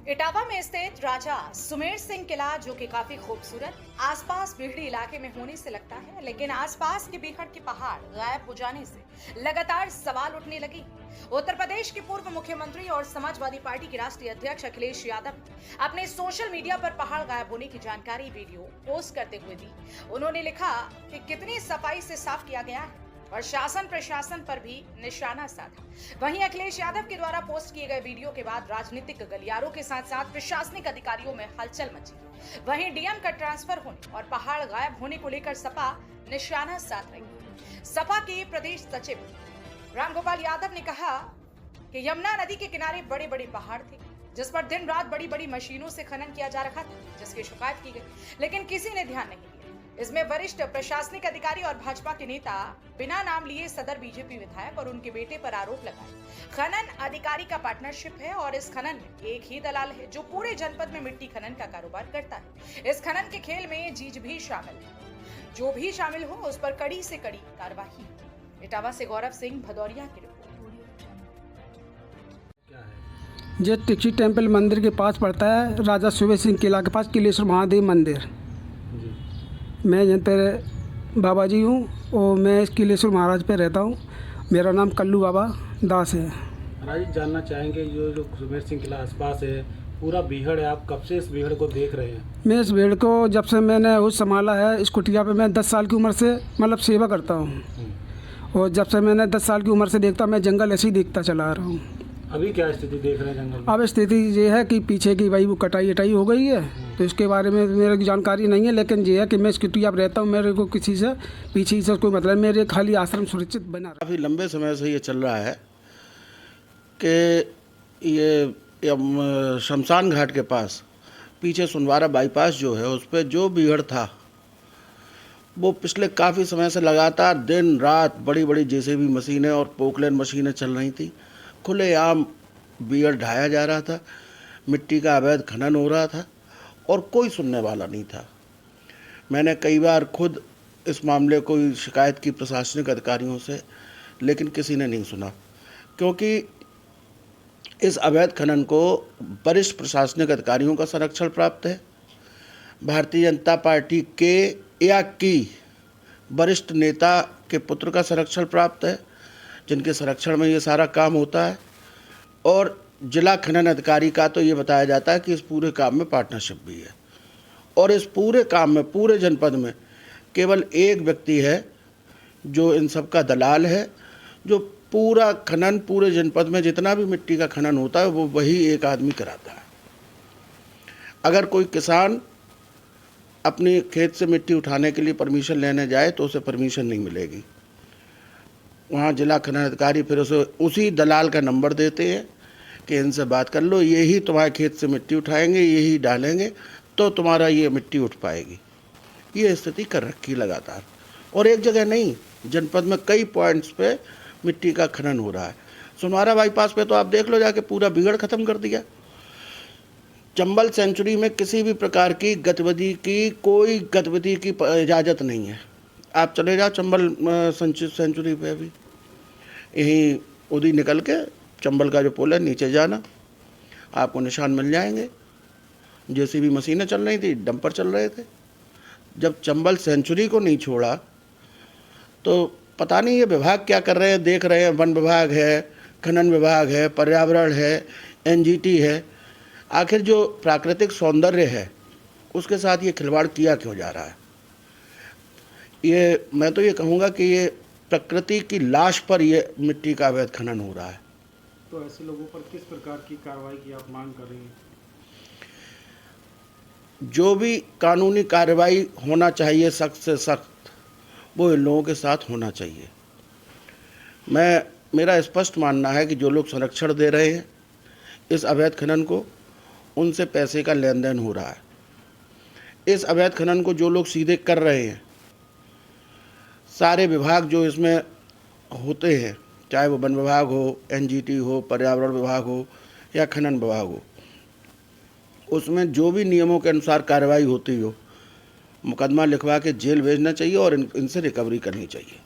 इटावा में स्थित राजा सुमेर सिंह किला, जो कि काफी खूबसूरत आसपास बीहड़ी इलाके में होने से लगता है, लेकिन आसपास के बीहड़ के पहाड़ गायब हो जाने से लगातार सवाल उठने लगे। उत्तर प्रदेश के पूर्व मुख्यमंत्री और समाजवादी पार्टी के राष्ट्रीय अध्यक्ष अखिलेश यादव ने अपने सोशल मीडिया पर पहाड़ गायब होने की जानकारी वीडियो पोस्ट करते हुए दी। उन्होंने लिखा कि कितनी सफाई से साफ किया गया है और शासन प्रशासन पर भी निशाना साधा। वहीं अखिलेश यादव के द्वारा पोस्ट किए गए वीडियो के बाद राजनीतिक गलियारों के साथ साथ प्रशासनिक अधिकारियों में हलचल मची। वहीं डीएम का ट्रांसफर होने और पहाड़ गायब होने को लेकर सपा निशाना साध रही। सपा के प्रदेश सचिव रामगोपाल यादव ने कहा कि यमुना नदी के किनारे बड़े बड़े पहाड़ थे, जिस पर दिन रात बड़ी बड़ी मशीनों से खनन किया जा रहा था, जिसकी शिकायत की गई, लेकिन किसी ने ध्यान नहीं दिया। इसमें वरिष्ठ प्रशासनिक अधिकारी और भाजपा के नेता बिना नाम लिए सदर बीजेपी विधायक और उनके बेटे पर आरोप लगाए। खनन अधिकारी का पार्टनरशिप है और इस खनन में एक ही दलाल है जो पूरे जनपद में मिट्टी खनन का कारोबार करता है। इस खनन के खेल में जीज भी शामिल है। जो भी शामिल हो उस पर कड़ी से कड़ी कार्रवाई। इटावा से गौरव सिंह भदौरिया की रिपोर्ट। ये टिक्सी टेम्पल मंदिर के पास पड़ता है, राजा सुमेर सिंह किला के पास किलेश्वर महादेव मंदिर। मैं यहाँ पे बाबा जी हूँ और मैं इस किलेश्वर महाराज पे रहता हूँ। मेरा नाम कल्लू बाबा दास है। महाराज जानना चाहेंगे जो सुमेर सिंह किला आसपास है, पूरा बीहड़ है, आप कब से इस बीहड़ को देख रहे हैं? मैं इस भीड़ को जब से मैंने होश संभाला है, इस कुटिया पे मैं 10 साल की उम्र से मतलब सेवा करता हूँ। और जब से मैंने 10 साल की उम्र से देखता, मैं जंगल ऐसे ही देखता चला आ रहा हूँ। अभी क्या स्थिति देख रहे हैं जंगल में? अब स्थिति ये है कि पीछे की भाई वो कटाई हो गई है, तो इसके बारे में मेरी जानकारी नहीं है, लेकिन ये है कि मैं इस कुटिया पर रहता हूँ। मेरे को किसी से पीछे से कोई मतलब, मेरे खाली आश्रम सुरक्षित बना रहा। काफ़ी लंबे समय से ये चल रहा है कि ये शमशान घाट के पास पीछे सुनवारा बाईपास जो है, उस पर जो बीहड़ था वो पिछले काफ़ी समय से लगातार दिन रात बड़ी बड़ी जेसीबी मशीनें और पोकलेन मशीनें चल रही थी। खुलेआम बीहड़ ढाया जा रहा था, मिट्टी का अवैध खनन हो रहा था और कोई सुनने वाला नहीं था। मैंने कई बार खुद इस मामले को शिकायत की प्रशासनिक अधिकारियों से, लेकिन किसी ने नहीं सुना, क्योंकि इस अवैध खनन को वरिष्ठ प्रशासनिक अधिकारियों का संरक्षण प्राप्त है। भारतीय जनता पार्टी के या की वरिष्ठ नेता के पुत्र का संरक्षण प्राप्त है, जिनके संरक्षण में ये सारा काम होता है। और जिला खनन अधिकारी का तो ये बताया जाता है कि इस पूरे काम में पार्टनरशिप भी है। और इस पूरे काम में पूरे जनपद में केवल एक व्यक्ति है जो इन सब का दलाल है, जो पूरा खनन पूरे जनपद में जितना भी मिट्टी का खनन होता है वो वही एक आदमी कराता है। अगर कोई किसान अपने खेत से मिट्टी उठाने के लिए परमिशन लेने जाए तो उसे परमिशन नहीं मिलेगी। वहाँ जिला खनन अधिकारी फिर उसे उसी दलाल का नंबर देते हैं कि इनसे बात कर लो, यही तुम्हारे खेत से मिट्टी उठाएंगे, यही डालेंगे तो तुम्हारा ये मिट्टी उठ पाएगी। ये स्थिति कर रखी लगातार, और एक जगह नहीं, जनपद में कई पॉइंट्स पे मिट्टी का खनन हो रहा है। सुनवारा बाईपास पे तो आप देख लो जाके, पूरा बीहड़ ख़त्म कर दिया। चंबल सेंचुरी में किसी भी प्रकार की गतिविधि की कोई गतिविधि की इजाज़त नहीं है। आप चले जाओ चंबल सेंचुरी पे, अभी यहीं उदी निकल के चंबल का जो पुल है नीचे जाना, आपको निशान मिल जाएंगे। जेसीबी मशीनें चल रही थी, डंपर चल रहे थे। जब चंबल सेंचुरी को नहीं छोड़ा तो पता नहीं ये विभाग क्या कर रहे हैं, देख रहे हैं। वन विभाग है, खनन विभाग है, पर्यावरण है, एनजीटी है। आखिर जो प्राकृतिक सौंदर्य है उसके साथ ये खिलवाड़ किया क्यों जा रहा है? ये मैं तो ये कहूँगा कि ये प्रकृति की लाश पर ये मिट्टी का अवैध खनन हो रहा है। तो ऐसे लोगों पर किस प्रकार की कार्रवाई की आप मांग कर रही हैं? जो भी कानूनी कार्रवाई होना चाहिए सख्त से सख्त, वो इन लोगों के साथ होना चाहिए। मेरा स्पष्ट मानना है कि जो लोग संरक्षण दे रहे हैं इस अवैध खनन को, उनसे पैसे का लेन देन हो रहा है। इस अवैध खनन को जो लोग सीधे कर रहे हैं, सारे विभाग जो इसमें होते हैं, चाहे वो वन विभाग हो, एनजीटी हो, पर्यावरण विभाग हो या खनन विभाग हो, उसमें जो भी नियमों के अनुसार कार्रवाई होती हो, मुकदमा लिखवा के जेल भेजना चाहिए और इनसे रिकवरी करनी चाहिए।